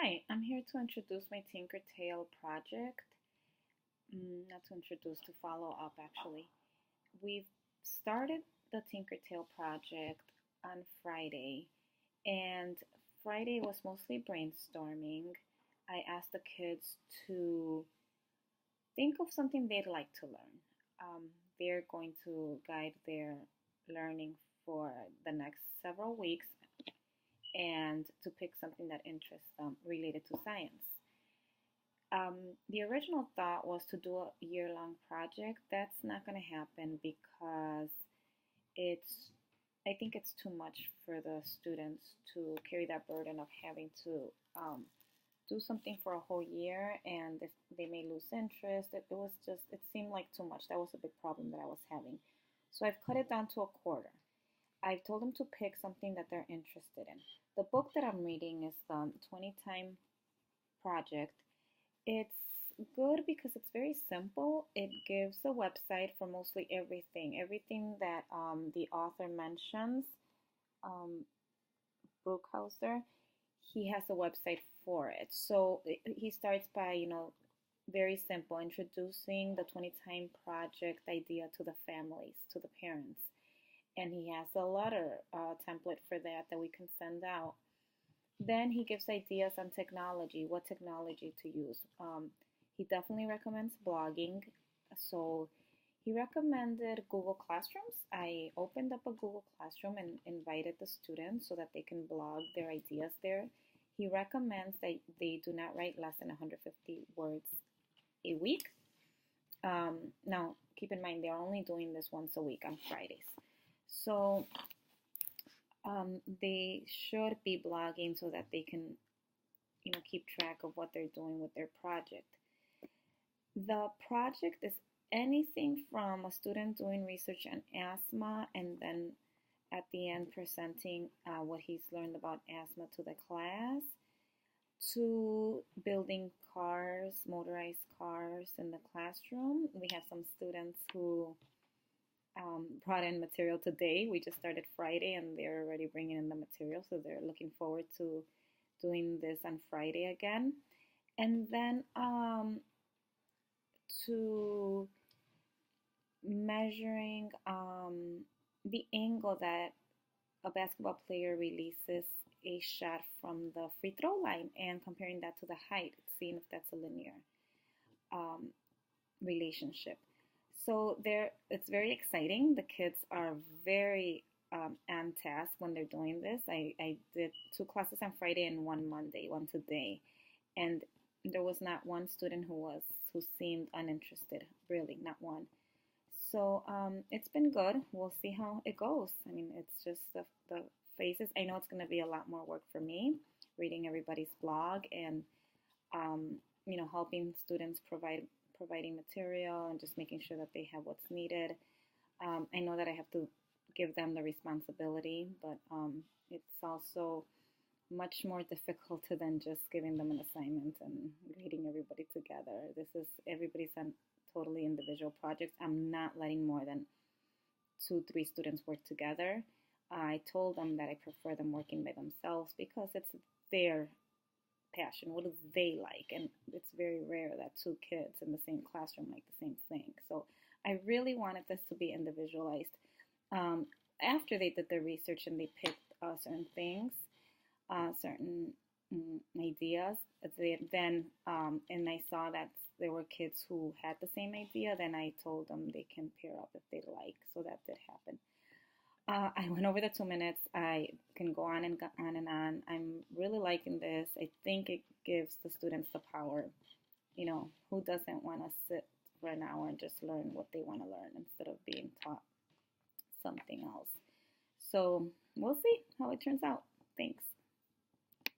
Hi, I'm here to introduce my Tinker Tail project. Not to introduce, to follow up actually. We've started the Tinker Tail project on Friday, and Friday was mostly brainstorming. I asked the kids to think of something they'd like to learn. Um, they're going to guide their learning for the next several weeks and to pick something that interests them related to science. The original thought was to do a year-long project. That's not going to happen because it's, I think it's too much for the students to carry that burden of having to do something for a whole year, and if they may lose interest. It was just, it seemed like too much. That was a big problem that I was having. So I've cut it down to a quarter. I've told them to pick something that they're interested in. The book that I'm reading is the 20 Time Project. It's good because it's very simple. It gives a website for mostly everything that the author mentions. Um, Brookhauser, he has a website for it. So he starts by, very simple, introducing the 20 Time Project idea to the families, to the parents. And he has a letter template for that we can send out. Then he gives ideas on technology, what technology to use. He definitely recommends blogging. So he recommended Google Classrooms. I opened up a Google Classroom and invited the students so that they can blog their ideas there. He recommends that they do not write less than 150 words a week. Now, keep in mind, they're only doing this once a week on Fridays. So they should be blogging so that they can, keep track of what they're doing with their project. The project is anything from a student doing research on asthma and then at the end presenting what he's learned about asthma to the class, to building cars, motorized cars in the classroom. We have some students who brought in material today. We just started Friday and they're already bringing in the material, so they're looking forward to doing this on Friday again. And then to measuring the angle that a basketball player releases a shot from the free throw line and comparing that to the height, seeing if that's a linear relationship. So it's very exciting. The kids are very on task when they're doing this. I did 2 classes on Friday and 1 Monday, one today, and there was not one student who seemed uninterested. Really, not one. So it's been good. We'll see how it goes. I mean, it's just the phases. I know it's going to be a lot more work for me, reading everybody's blog and helping students providing material and just making sure that they have what's needed. I know that I have to give them the responsibility, but it's also much more difficult than just giving them an assignment and grading everybody together. Everybody's on totally individual projects. I'm not letting more than 2-3 students work together. I told them that I prefer them working by themselves because it's their passion. What do they like? And it's very rare that 2 kids in the same classroom like the same thing. So I really wanted this to be individualized. After they did the research and they picked certain things, certain ideas, then and I saw that there were kids who had the same idea, then I told them they can pair up if they'd like. So that did happen. I went over the 2 minutes. I can go on and on and on. I'm really liking this. I think it gives the students the power. Who doesn't want to sit for an hour and just learn what they want to learn instead of being taught something else? So we'll see how it turns out. Thanks.